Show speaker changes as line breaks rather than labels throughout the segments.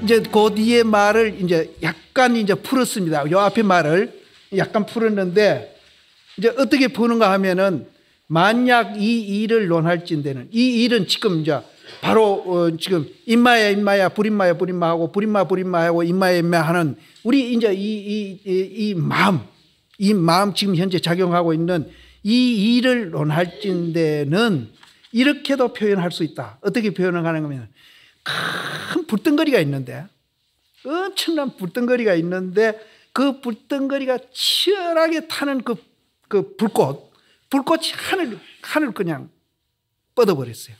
이제 그 뒤에 말을 이제 약간 이제 풀었습니다. 요 앞에 말을 약간 풀었는데 이제 어떻게 푸는가 하면은 만약 이 일을 논할진대는 이 일은 지금 이제 바로 지금 임마야 임마야 불임마야 불임마하고 불임마하고 임마야 임마하는 우리 이제 이 마음 지금 현재 작용하고 있는 이 일을 논할진대는 이렇게도 표현할 수 있다. 어떻게 표현을 하는 거면 큰 불덩거리가 있는데 엄청난 불덩거리가 있는데 그 불덩거리가 치열하게 타는 그 불꽃이 하늘 그냥 뻗어버렸어요.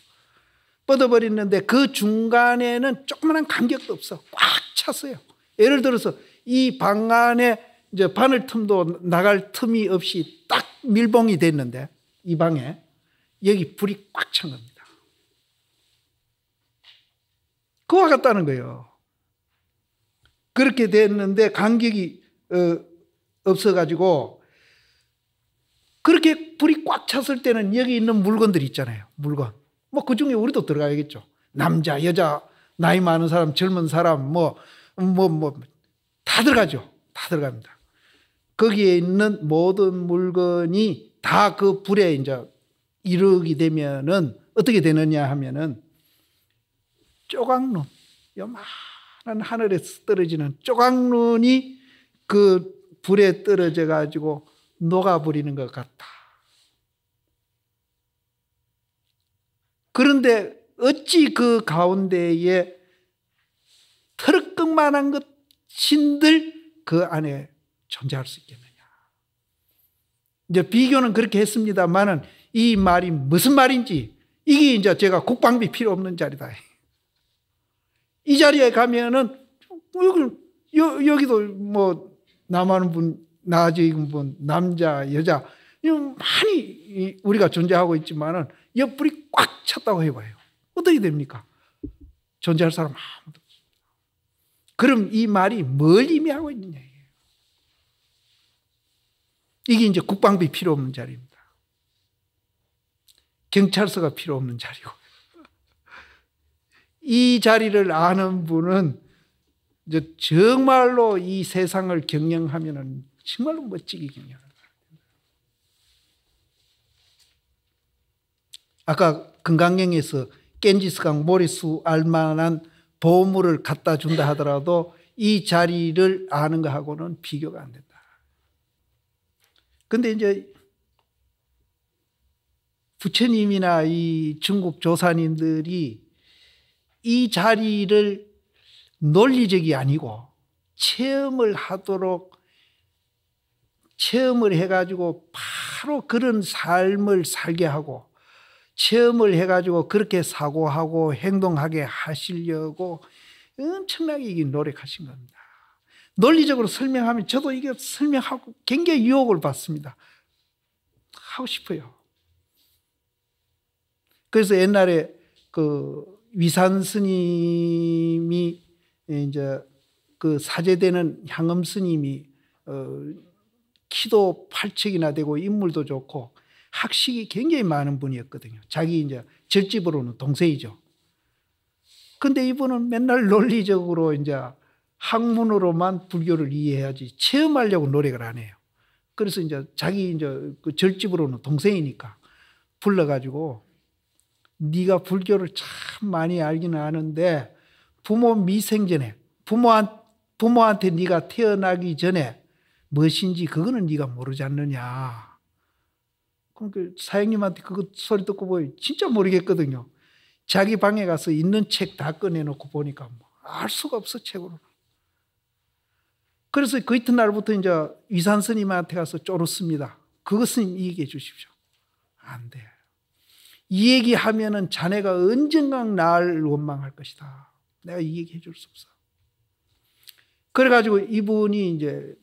뻗어버렸는데 그 중간에는 조그마한 간격도 없어. 꽉 찼어요. 예를 들어서 이 방 안에 이제 바늘 틈도 나갈 틈이 없이 딱 밀봉이 됐는데 이 방에 여기 불이 꽉 찬 겁니다. 그와 같다는 거예요. 그렇게 됐는데 간격이 없어가지고 그렇게 불이 꽉 찼을 때는 여기 있는 물건들 있잖아요. 물건. 뭐 그 중에 우리도 들어가야겠죠. 남자, 여자, 나이 많은 사람, 젊은 사람, 다 들어가죠. 다 들어갑니다. 거기에 있는 모든 물건이 다 그 불에 이제 이르게 되면은 어떻게 되느냐 하면은 조각눈, 요만한 하늘에서 떨어지는 조각눈이 그 불에 떨어져 가지고 녹아버리는 것 같다. 그런데 어찌 그 가운데에 털끝만한 것인들 그 안에 존재할 수 있겠느냐. 이제 비교는 그렇게 했습니다만은 이 말이 무슨 말인지 이게 이제 제가 국방비 필요 없는 자리다. 이 자리에 가면은 여기도 뭐 남하는 분, 나아진 분, 남자, 여자 많이 우리가 존재하고 있지만은 옆불이 꽉 찼다고 해봐요. 어떻게 됩니까? 존재할 사람 아무도 없어요. 그럼 이 말이 뭘 의미하고 있느냐? 이게 이제 국방비 필요 없는 자리입니다. 경찰서가 필요 없는 자리고. 이 자리를 아는 분은 이제 정말로 이 세상을 경영하면은 정말로 멋지게 경영합니다. 아까 금강경에서 겐지스강 모래수 알만한 보물을 갖다 준다 하더라도 이 자리를 아는 것하고는 비교가 안 된다. 근데 이제 부처님이나 이 중국 조사님들이 이 자리를 논리적이 아니고 체험을 해가지고 바로 그런 삶을 살게 하고 체험을 해가지고 그렇게 사고하고 행동하게 하시려고 엄청나게 노력하신 겁니다. 논리적으로 설명하면 저도 이게 설명하고 굉장히 유혹을 받습니다. 하고 싶어요. 그래서 옛날에 그 위산 스님이 이제 그 사제되는 향엄 스님이 키도 8척이나 되고 인물도 좋고 학식이 굉장히 많은 분이었거든요. 자기 이제 절집으로는 동생이죠. 근데 이분은 맨날 논리적으로 이제 학문으로만 불교를 이해해야지 체험하려고 노력을 안 해요. 그래서 이제 자기 이제 그 절집으로는 동생이니까 불러가지고 네가 불교를 참 많이 알기는 아는데 부모 미생전에 부모한테 네가 태어나기 전에 무엇인지 그거는 네가 모르지 않느냐. 그러니까 사장님한테 그거 소리 듣고 보니 진짜 모르겠거든요. 자기 방에 가서 있는 책 다 꺼내놓고 보니까 알 수가 없어 책으로. 그래서 그 이튿날부터 이제 위산 스님한테 가서 쫄았습니다. 그것 스님 얘기해 주십시오. 안 돼. 이 얘기하면은 자네가 언젠간 나를 원망할 것이다. 내가 이 얘기 해줄 수 없어. 그래가지고 이분이 이제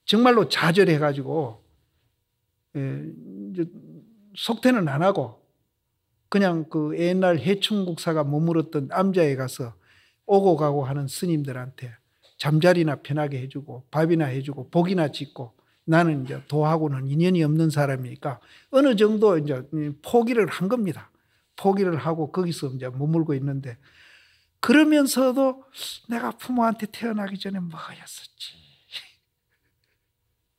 정말로 좌절해가지고 이제 속퇴는 안 하고 그냥 그 옛날 해충국사가 머물었던 암자에 가서 오고 가고 하는 스님들한테 잠자리나 편하게 해주고 밥이나 해주고 복이나 짓고 나는 이제 도하고는 인연이 없는 사람이니까 어느 정도 이제 포기를 한 겁니다. 포기를 하고 거기서 이제 머물고 있는데 그러면서도 내가 부모한테 태어나기 전에 뭐였었지?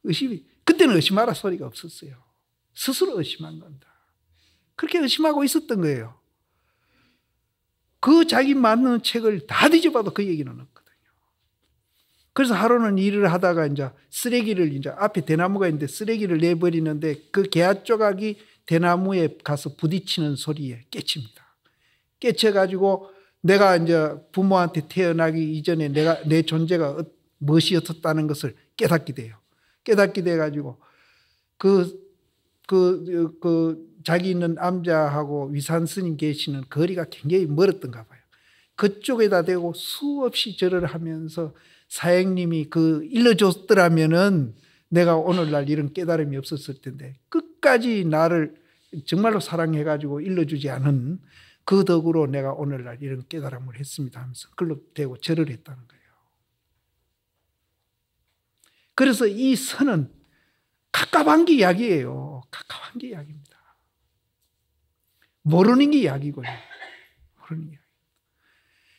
의심이, 그때는 의심하라 소리가 없었어요. 스스로 의심한 겁니다. 그렇게 의심하고 있었던 거예요. 그 자기 맞는 책을 다 뒤져봐도 그 얘기는 없거든요. 그래서 하루는 일을 하다가 이제 쓰레기를, 이제 앞에 대나무가 있는데 쓰레기를 내버리는데 그 개화 조각이 대나무에 가서 부딪히는 소리에 깨칩니다. 깨쳐가지고 내가 이제 부모한테 태어나기 이전에 내 존재가 무엇이었다는 것을 깨닫게 돼요. 깨닫게 돼가지고 자기 있는 암자하고 위산 스님 계시는 거리가 굉장히 멀었던가 봐요. 그쪽에다 대고 수없이 절을 하면서 사행님이 일러줬더라면은 내가 오늘날 이런 깨달음이 없었을 텐데 끝까지 나를 정말로 사랑해가지고 일러주지 않은 그 덕으로 내가 오늘날 이런 깨달음을 했습니다 하면서 글로 대고 절을 했다는 거예요. 그래서 이 선은 갑갑한 게 약이에요. 갑갑한 게 약입니다. 모르는 게 약이고요. 모르는 게 약.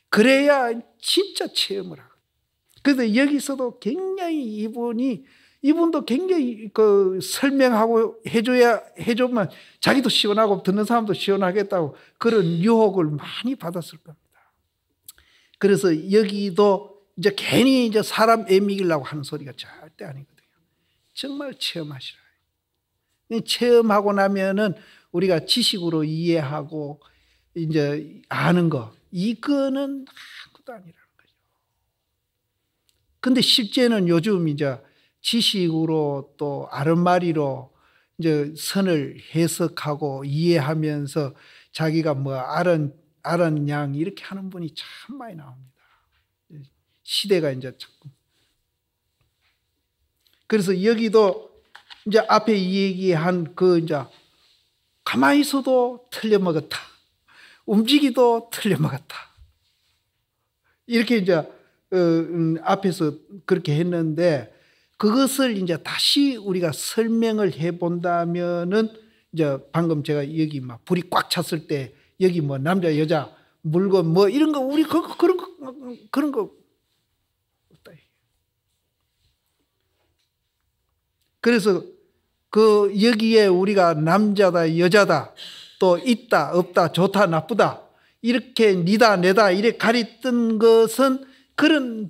그래야 진짜 체험을 하거든요. 그래서 여기서도 굉장히 이분도 굉장히 설명하고 해줘만 자기도 시원하고 듣는 사람도 시원하겠다고 그런 유혹을 많이 받았을 겁니다. 그래서 여기도 이제 괜히 이제 사람 애미기려고 하는 소리가 절대 아니거든요. 정말 체험하시라. 체험하고 나면은 우리가 지식으로 이해하고 이제 아는 거, 이거는 아무것도 아니라는 거죠. 근데 실제는 요즘 이제 지식으로 또 아른마리로 이제 선을 해석하고 이해하면서 자기가 뭐 아는 양 이렇게 하는 분이 참 많이 나옵니다. 시대가 이제 자꾸. 그래서 여기도 이제 앞에 얘기한 이제 가만히 있어도 틀려먹었다. 움직이도 틀려먹었다. 이렇게 이제 앞에서 그렇게 했는데 그것을 이제 다시 우리가 설명을 해 본다면은 이제 방금 제가 여기 막 불이 꽉 찼을 때 여기 뭐 남자 여자 물건 뭐 이런 거 우리 그런 거 없다. 그래서 여기에 우리가 남자다 여자다 또 있다 없다 좋다 나쁘다 이렇게 니다 내다 이렇게 가리던 것은 그런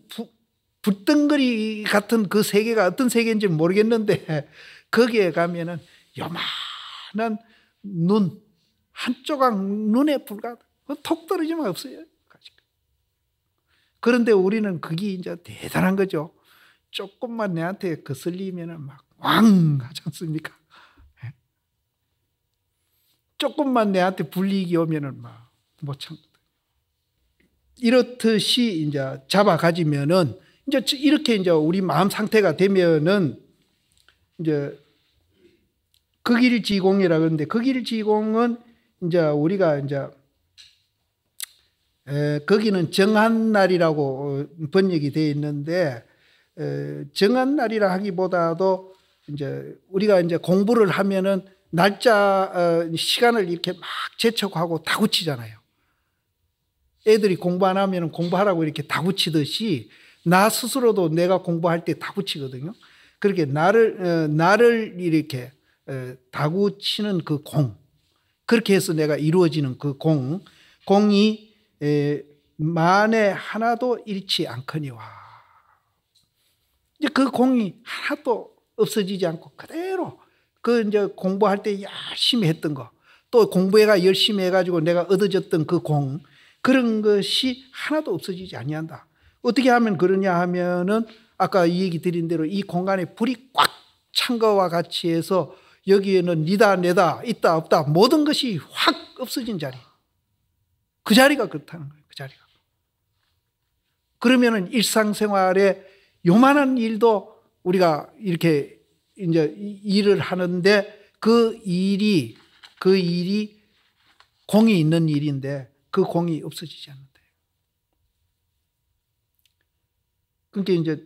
불덩거리 같은 그 세계가 어떤 세계인지 모르겠는데 거기에 가면은 요만한 눈 한 조각 눈에 불과 톡 떨어지면 없어요. 그런데 우리는 그게 이제 대단한 거죠. 조금만 내한테 거슬리면은 막 왕 하지 않습니까? 조금만 내한테 불이익이 오면은 막 못 참거든요. 이렇듯이 이제 잡아 가지면은 이제 이렇게 이제 우리 마음 상태가 되면은 이제 극일지공이라 그러는데 극일지공은 이제 우리가 이제 거기는 정한 날이라고 번역이 되어 있는데 정한 날이라 하기보다도 이제 우리가 이제 공부를 하면은 날짜 시간을 이렇게 막 재촉하고 다구치잖아요. 애들이 공부 안 하면 공부하라고 이렇게 다구치듯이 나 스스로도 내가 공부할 때 다구치거든요. 그렇게 나를 이렇게 다구치는 그 공, 그렇게 해서 내가 이루어지는 그 공이 만에 하나도 잃지 않거니와. 이제 그 공이 하나도 없어지지 않고 그대로 이제 공부할 때 열심히 했던 거, 또 공부해가 열심히 해가지고 내가 얻어졌던 그 공, 그런 것이 하나도 없어지지 아니한다. 어떻게 하면 그러냐 하면은 아까 이 얘기 드린 대로 이 공간에 불이 꽉 찬 거와 같이 해서 여기에는 니다 내다 있다 없다 모든 것이 확 없어진 자리, 그 자리가 그렇다는 거예요. 그 자리가. 그러면은 일상생활에 요만한 일도 우리가 이렇게 이제 일을 하는데 그 일이 공이 있는 일인데 그 공이 없어지지 않는다. 그러니까 이제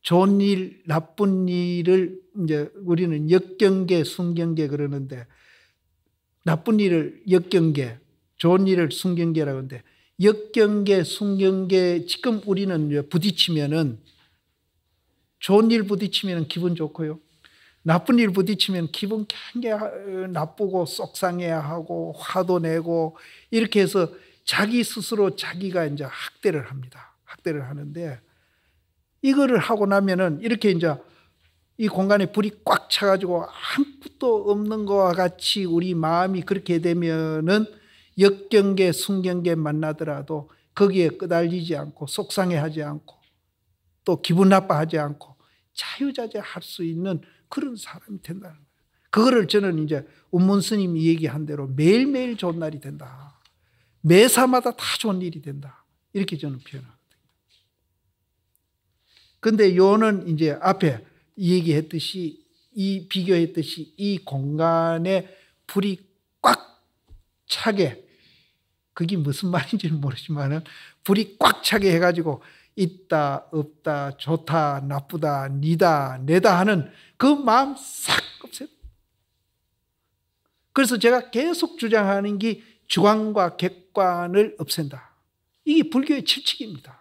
좋은 일, 나쁜 일을 이제 우리는 역경계, 순경계 그러는데 나쁜 일을 역경계, 좋은 일을 순경계라고 하는데 역경계, 순경계, 지금 우리는 부딪히면은 좋은 일 부딪히면 기분 좋고요. 나쁜 일 부딪히면 기분 굉장히 나쁘고 속상해야 하고 화도 내고 이렇게 해서 자기 스스로 자기가 이제 학대를 합니다. 학대를 하는데 이거를 하고 나면은 이렇게 이제 이 공간에 불이 꽉 차가지고 아무것도 없는 것과 같이 우리 마음이 그렇게 되면은 역경계, 순경계 만나더라도 거기에 끄달리지 않고 속상해하지 않고 또 기분 나빠하지 않고 자유자재할 수 있는 그런 사람이 된다는 거예요. 그거를 저는 이제 운문 스님이 얘기한 대로 매일매일 좋은 날이 된다. 매사마다 다 좋은 일이 된다. 이렇게 저는 표현하거든요. 근데 요는 이제 앞에 얘기했듯이 비교했듯이 이 공간에 불이 꽉 차게, 그게 무슨 말인지는 모르지만은 불이 꽉 차게 해가지고 있다 없다 좋다 나쁘다 니다 내다 하는 그 마음 싹 없애요. 그래서 제가 계속 주장하는 게 주관과 객관을 없앤다. 이게 불교의 칠칙입니다.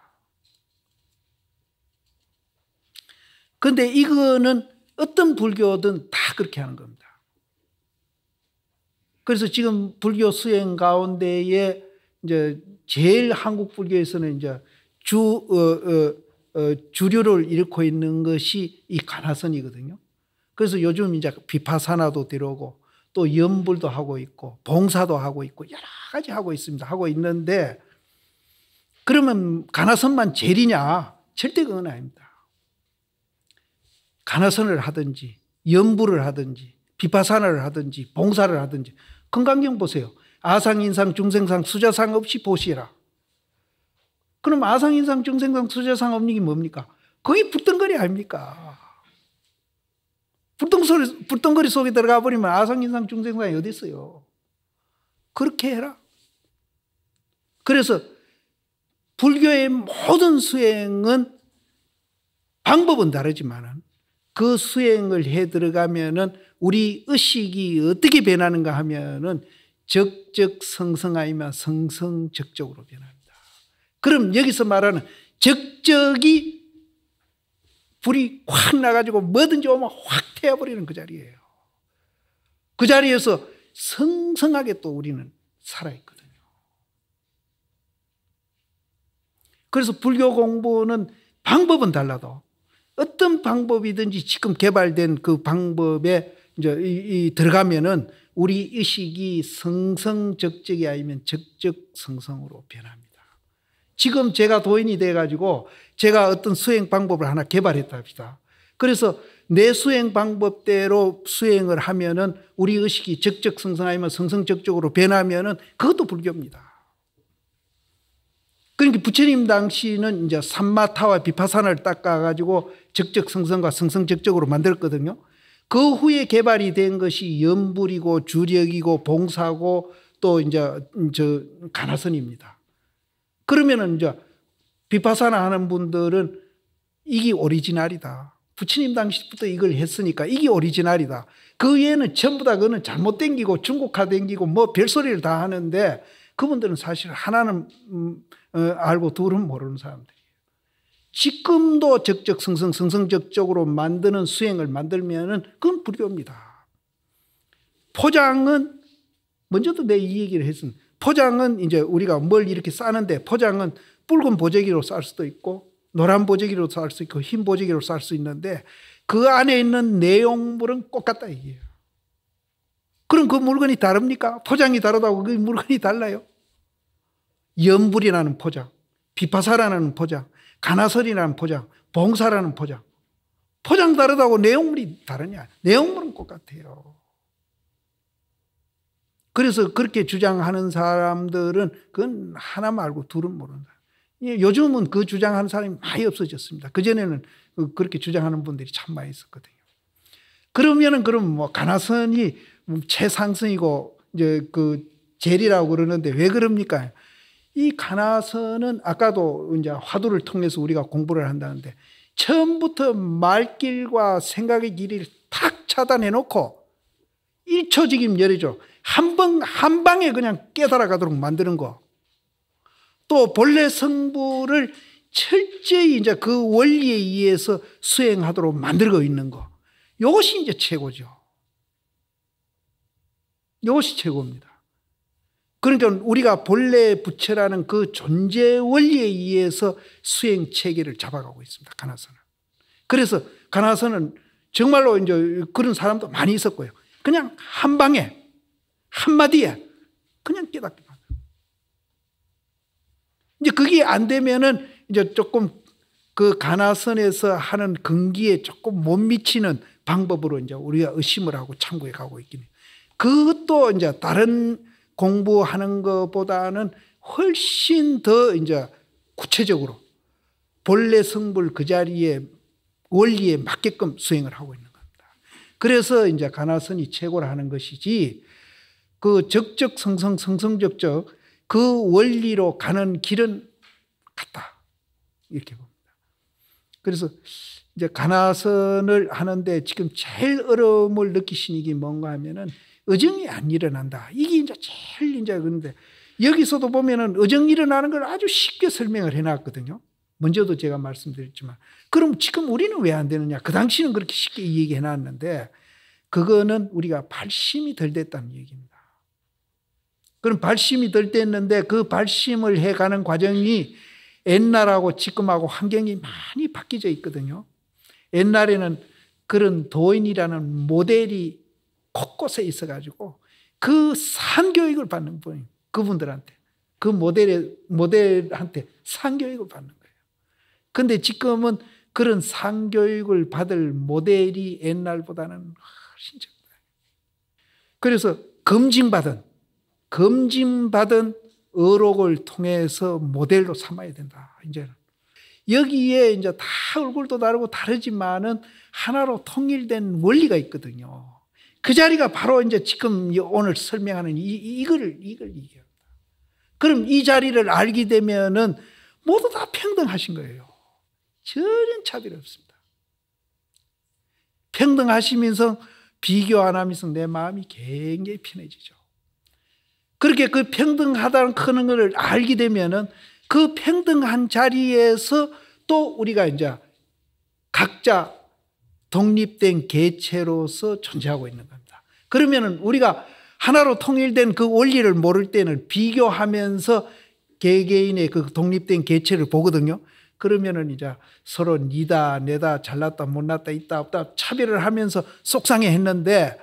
그런데 이거는 어떤 불교든 다 그렇게 하는 겁니다. 그래서 지금 불교 수행 가운데에 이제 제일 한국 불교에서는 이제 주류를 잃고 있는 것이 이 가나선이거든요. 그래서 요즘 이제 비파사나도 들어오고 또 염불도 하고 있고 봉사도 하고 있고 여러 가지 하고 있습니다. 하고 있는데 그러면 가나선만 제일이냐? 절대 그건 아닙니다. 가나선을 하든지 염불을 하든지 비파사나를 하든지 봉사를 하든지 건강경 보세요. 아상인상 중생상 수자상 없이 보시라. 그럼 아상인상 중생상 수자상 없는 게 뭡니까? 거기 불덩거리 아닙니까? 불덩거리 속에 들어가 버리면 아상인상 중생상이 어디 있어요? 그렇게 해라. 그래서 불교의 모든 수행은 방법은 다르지만은 그 수행을 해 들어가면은 우리 의식이 어떻게 변하는가 하면은 적적성성 아니면 성성적적으로 변합니다. 그럼 여기서 말하는 적적이 불이 확 나가지고 뭐든지 오면 확 태워버리는 그 자리예요. 그 자리에서 성성하게 또 우리는 살아있거든요. 그래서 불교 공부는 방법은 달라도 어떤 방법이든지 지금 개발된 그 방법에 이제 들어가면은 우리 의식이 성성적적이 아니면 적적성성으로 변합니다. 지금 제가 도인이 돼가지고 제가 어떤 수행 방법을 하나 개발했다 합시다. 그래서 내 수행 방법대로 수행을 하면은 우리 의식이 적적성성 아니면 성성적적으로 변하면은 그것도 불교입니다. 그러니까 부처님 당시는 이제 삼마타와 비파사나를 닦아가지고 적적성성과 성성적적으로 만들었거든요. 그 후에 개발이 된 것이 염불이고 주력이고 봉사고 또 이제 가나선입니다. 그러면은 이제 비파사나 하는 분들은 이게 오리지널이다. 부처님 당시부터 이걸 했으니까 이게 오리지널이다. 그 외에는 전부 다 그거는 잘못 땡기고 중국화 땡기고 뭐 별소리를 다 하는데 그분들은 사실 하나는 알고 둘은 모르는 사람들이에요. 지금도 적적성성 성성적적으로 만드는 수행을 만들면은 그건 불교입니다. 포장은 먼저도 내 이 얘기를 했습니다. 포장은 이제 우리가 뭘 이렇게 싸는데 포장은 붉은 보재기로 쌀 수도 있고 노란 보재기로 쌀 수 있고 흰 보재기로 쌀 수 있는데 그 안에 있는 내용물은 똑같다 이게요. 그럼 그 물건이 다릅니까? 포장이 다르다고 그 물건이 달라요? 염불이라는 포장, 비파사라는 포장, 가나설이라는 포장, 봉사라는 포장. 포장 다르다고 내용물이 다르냐? 내용물은 똑같아요. 그래서 그렇게 주장하는 사람들은 그건 하나 말고 둘은 모른다. 요즘은 그 주장하는 사람이 많이 없어졌습니다. 그전에는 그렇게 주장하는 분들이 참 많이 있었거든요. 그러면은 그럼 뭐 가나선이 최상승이고 이제 그 제리라고 그러는데 왜 그럽니까? 이 가나선은 아까도 이제 화두를 통해서 우리가 공부를 한다는데 처음부터 말길과 생각의 길이를 탁 차단해 놓고 1초직임 열이죠. 한 방에 그냥 깨달아 가도록 만드는 거. 또 본래 성부를 철저히 이제 그 원리에 의해서 수행하도록 만들고 있는 거. 이것이 이제 최고죠. 이것이 최고입니다. 그러니까 우리가 본래 부처라는 그 존재 원리에 의해서 수행 체계를 잡아가고 있습니다. 가나선은. 그래서 가나선은 정말로 이제 그런 사람도 많이 있었고요. 그냥 한 방에, 한마디에 그냥 깨닫게 만들어요. 이제 그게 안 되면은 이제 조금 그 가나선에서 하는 근기에 조금 못 미치는 방법으로 이제 우리가 의심을 하고 참고해 가고 있긴 해요. 그것도 이제 다른 공부하는 것보다는 훨씬 더 이제 구체적으로 본래 성불 그 자리에 원리에 맞게끔 수행을 하고 있는 겁니다. 그래서 이제 가나선이 최고를 하는 것이지 그 적적성성성성적적 그 원리로 가는 길은 같다. 이렇게 봅니다. 그래서 이제 가나선을 하는데 지금 제일 어려움을 느끼시는 게 뭔가 하면은 의정이 안 일어난다. 이게 이제 제일 이제 그런데 여기서도 보면은 의정 일어나는 걸 아주 쉽게 설명을 해놨거든요. 먼저도 제가 말씀드렸지만 그럼 지금 우리는 왜 안 되느냐? 그 당시는 그렇게 쉽게 얘기해 놨는데 그거는 우리가 발심이 덜 됐다는 얘기입니다. 그럼 발심이 덜 됐는데 그 발심을 해가는 과정이 옛날하고 지금하고 환경이 많이 바뀌져 있거든요. 옛날에는 그런 도인이라는 모델이 곳곳에 있어가지고 그 산교육을 받는 분이 그분들한테 그 모델한테 산교육을 받는 거예요. 그런데 지금은 그런 산교육을 받을 모델이 옛날보다는 훨씬 적다. 그래서 검증받은 어록을 통해서 모델로 삼아야 된다. 이제는 여기에 이제 다 얼굴도 다르고 다르지만은 하나로 통일된 원리가 있거든요. 그 자리가 바로 이제 지금 오늘 설명하는 이걸 얘기합니다. 그럼 이 자리를 알게 되면은 모두 다 평등하신 거예요. 전혀 차별이 없습니다. 평등하시면서 비교 안 하면서 내 마음이 굉장히 편해지죠. 그렇게 그 평등하다는 큰 걸 알게 되면은 그 평등한 자리에서 또 우리가 이제 각자 독립된 개체로서 존재하고 있는 겁니다. 그러면은 우리가 하나로 통일된 그 원리를 모를 때는 비교하면서 개개인의 그 독립된 개체를 보거든요. 그러면은 이제 서로 니다, 내다, 잘났다, 못났다, 있다, 없다 차별을 하면서 속상해 했는데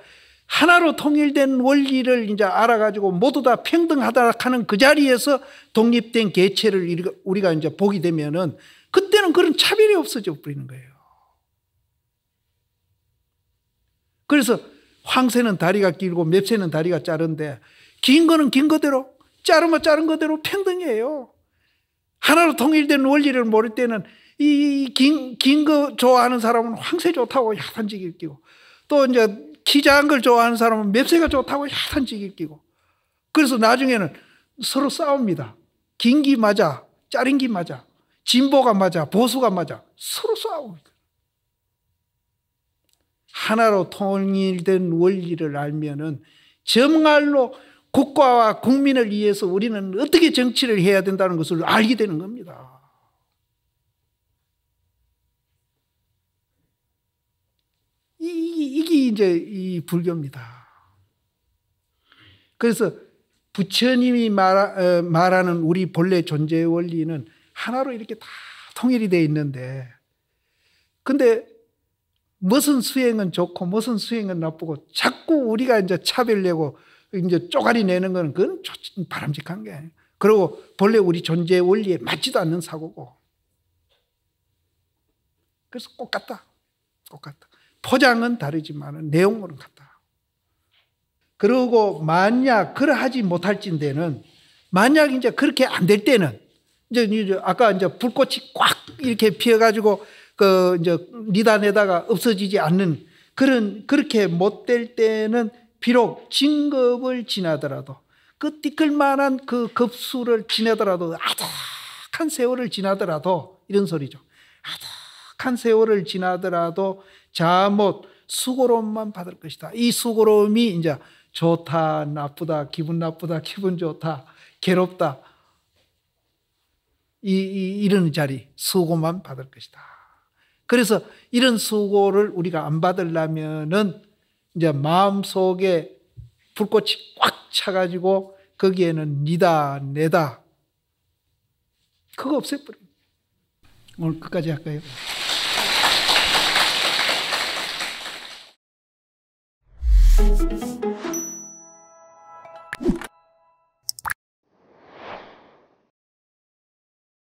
하나로 통일된 원리를 이제 알아가지고 모두 다 평등하다 하는 그 자리에서 독립된 개체를 우리가 이제 보게 되면은 그때는 그런 차별이 없어져 버리는 거예요. 그래서 황새는 다리가 길고 맵새는 다리가 짧은데 긴 거는 긴 거대로 자르면 자른 거대로 평등해요. 하나로 통일된 원리를 모를 때는 이 긴 거 좋아하는 사람은 황새 좋다고 야단지기를 끼고 또 이제 키 작은 걸 좋아하는 사람은 맵새가 좋다고 야단지기를 끼고 그래서 나중에는 서로 싸웁니다. 긴 기 맞아, 자른 기 맞아, 진보가 맞아, 보수가 맞아 서로 싸웁니다. 하나로 통일된 원리를 알면은 정말로 국가와 국민을 위해서 우리는 어떻게 정치를 해야 된다는 것을 알게 되는 겁니다. 이게 이제 이 불교입니다. 그래서 부처님이 말하는 우리 본래 존재의 원리는 하나로 이렇게 다 통일이 되어 있는데 근데 무슨 수행은 좋고 무슨 수행은 나쁘고 자꾸 우리가 이제 차별내고 이제 쪼가리 내는 건 그건 바람직한 게 아니에요. 그리고 본래 우리 존재의 원리에 맞지도 않는 사고고. 그래서 꼭 같다. 포장은 다르지만 내용으로는 같다. 그리고 만약 그러하지 못할진대는 만약 이제 그렇게 안 될 때는 이제 아까 이제 불꽃이 꽉 이렇게 피어가지고 그 이제 니다 내다가 없어지지 않는 그렇게 못 될 때는 비록 진급을 지나더라도 그 띠끌만한 그 급수를 지나더라도 아득한 세월을 지나더라도 이런 소리죠. 아득한 세월을 지나더라도 잠못 수고로움만 받을 것이다. 이 수고로움이 이제 좋다, 나쁘다, 기분 나쁘다, 기분 좋다, 괴롭다. 이런 자리, 수고만 받을 것이다. 그래서 이런 수고를 우리가 안 받으려면은 이제 마음속에 불꽃이 꽉 차가지고 거기에는 니다, 내다. 그거 없애버려요. 오늘 끝까지 할까요?